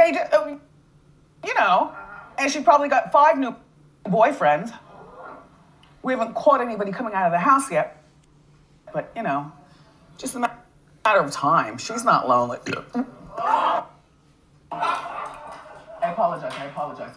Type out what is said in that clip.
They do, you know, and she probably got 5 new boyfriends. We haven't caught anybody coming out of the house yet. But, you know, just a matter of time. She's not lonely. I apologize.